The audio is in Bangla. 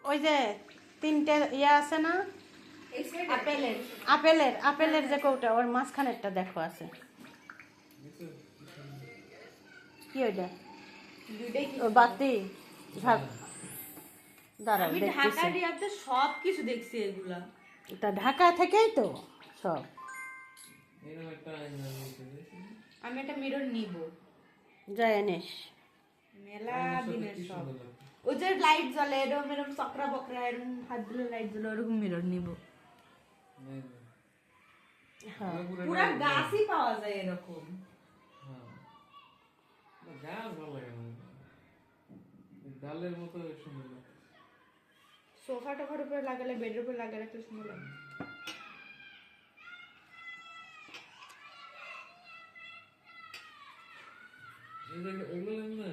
ওই যে তিনটে ইয়া আছে না আপেলের যে কৌটা ওর মাঝখানেরটা দেখো আছে কি ওইটা ও বাতি দাঁড়াও আমি ঢাকা দেখতেছি রিয়াতে সব কিছু দেখছি এগুলা। এটা ঢাকা থেকেই তো সব আমি একটা মিরর নিব, যায় এনেস মেলা দিনের সব। ওই যে লাইট জ্বলে এরকম এরকম চক্রা বকরা এরকম হাত দিলে লাইট জ্বলে ওরকম মিরর নিব। হ্যাঁ পুরা গাছই পাওয়া যায় এরকম। ডালের মতো সুন্দর লাগে। সোফা টোফার উপরে লাগালে বেডের উপরে লাগালে একটু সুন্দর লাগে। এগুলো লাগে না